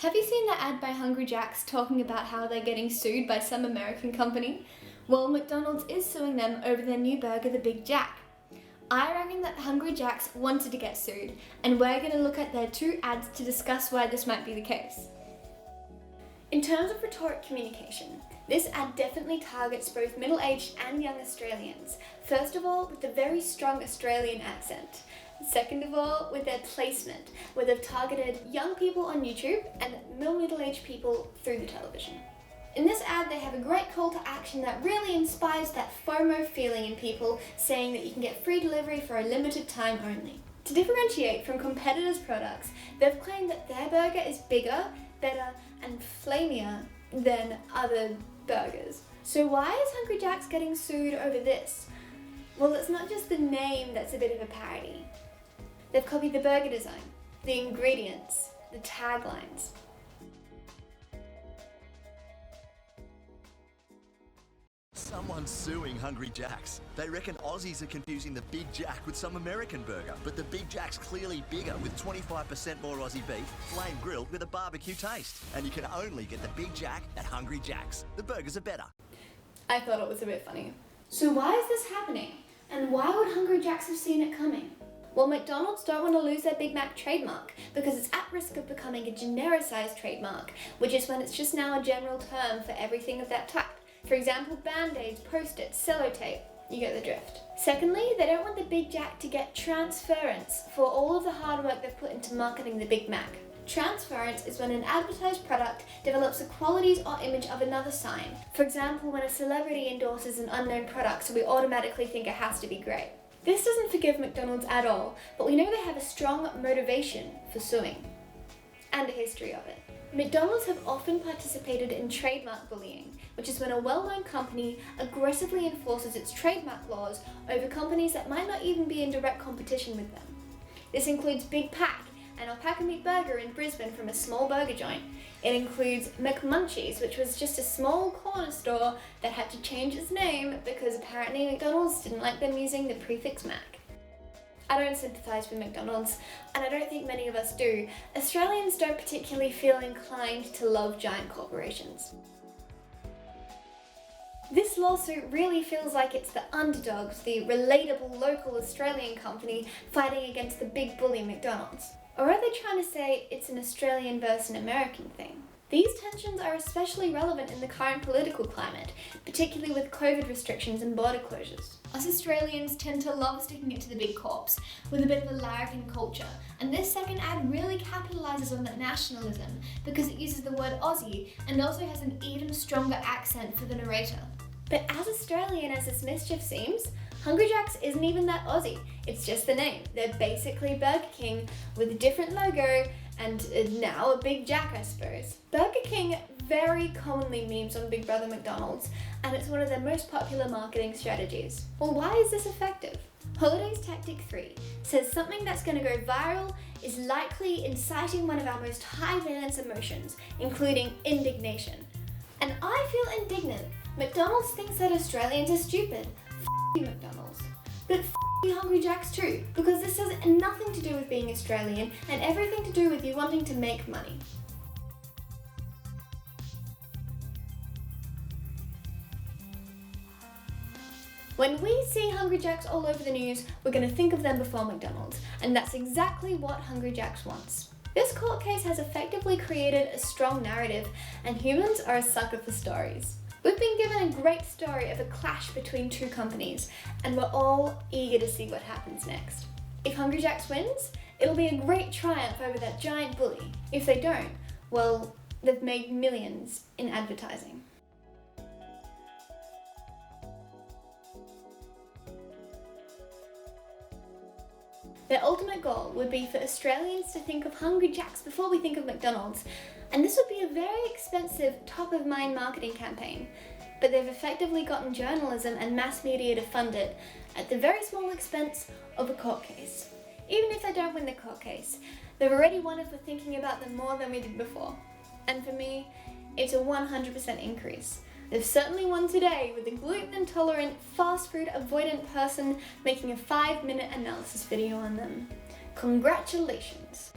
Have you seen the ad by Hungry Jack's talking about how they're getting sued by some American company? Well, McDonald's is suing them over their new burger, the Big Jack. I reckon that Hungry Jack's wanted to get sued, and we're going to look at their two ads to discuss why this might be the case. In terms of rhetoric communication, this ad definitely targets both middle-aged and young Australians. First of all, with a very strong Australian accent. Second of all, with their placement, where they've targeted young people on YouTube and middle-aged people through the television. In this ad, they have a great call to action that really inspires that FOMO feeling in people, saying that you can get free delivery for a limited time only. To differentiate from competitors' products, they've claimed that their burger is bigger, better, and flamier than other burgers. So why is Hungry Jack's getting sued over this? Well, it's not just the name that's a bit of a parody. They've copied the burger design, the ingredients, the taglines. Someone's suing Hungry Jack's. They reckon Aussies are confusing the Big Jack with some American burger, but the Big Jack's clearly bigger with 25% more Aussie beef, flame grilled with a barbecue taste. And you can only get the Big Jack at Hungry Jack's. The burgers are better. I thought it was a bit funny. So why is this happening? And why would Hungry Jack's have seen it coming? Well, McDonald's don't want to lose their Big Mac trademark because it's at risk of becoming a genericized trademark, which is when it's just now a general term for everything of that type. For example, Band-Aids, Post-its, sellotape. You get the drift. Secondly, they don't want the Big Jack to get transference for all of the hard work they've put into marketing the Big Mac. Transference is when an advertised product develops the qualities or image of another sign. For example, when a celebrity endorses an unknown product, so we automatically think it has to be great. This doesn't forgive McDonald's at all, but we know they have a strong motivation for suing, and a history of it. McDonald's have often participated in trademark bullying, which is when a well-known company aggressively enforces its trademark laws over companies that might not even be in direct competition with them. This includes Big Pack, an alpaca meat burger in Brisbane from a small burger joint. It includes McMunchies, which was just a small corner store that had to change its name because apparently McDonald's didn't like them using the prefix Mac. I don't sympathise with McDonald's, and I don't think many of us do. Australians don't particularly feel inclined to love giant corporations. This lawsuit really feels like it's the underdogs, the relatable local Australian company fighting against the big bully McDonald's. Or are they trying to say it's an Australian versus an American thing? These tensions are especially relevant in the current political climate, particularly with COVID restrictions and border closures. Us Australians tend to love sticking it to the big corps, with a bit of a larrikin culture, and this second ad really capitalises on that nationalism because it uses the word Aussie and also has an even stronger accent for the narrator. But as Australian as this mischief seems, Hungry Jack's isn't even that Aussie, it's just the name. They're basically Burger King with a different logo and now a Big Jack, I suppose. Burger King very commonly memes on Big Brother McDonald's, and it's one of their most popular marketing strategies. Well, why is this effective? Holiday's Tactic 3 says something that's going to go viral is likely inciting one of our most high valence emotions, including indignation. And I feel indignant. McDonald's thinks that Australians are stupid. F you, McDonald's. But f you, Hungry Jack's too, because this has nothing to do with being Australian and everything to do with you wanting to make money. When we see Hungry Jack's all over the news, we're going to think of them before McDonald's, and that's exactly what Hungry Jack's wants. This court case has effectively created a strong narrative, and humans are a sucker for stories. We've been given a great story of a clash between two companies, and we're all eager to see what happens next. If Hungry Jack's wins, it'll be a great triumph over that giant bully. If they don't, well, they've made millions in advertising. Their ultimate goal would be for Australians to think of Hungry Jack's before we think of McDonald's, and this would be a very expensive top-of-mind marketing campaign, but they've effectively gotten journalism and mass media to fund it at the very small expense of a court case. Even if they don't win the court case, they've already won if we're thinking about them more than we did before. And for me, it's a 100% increase. They've certainly won today with a gluten-intolerant, fast food avoidant person making a 5-minute analysis video on them. Congratulations!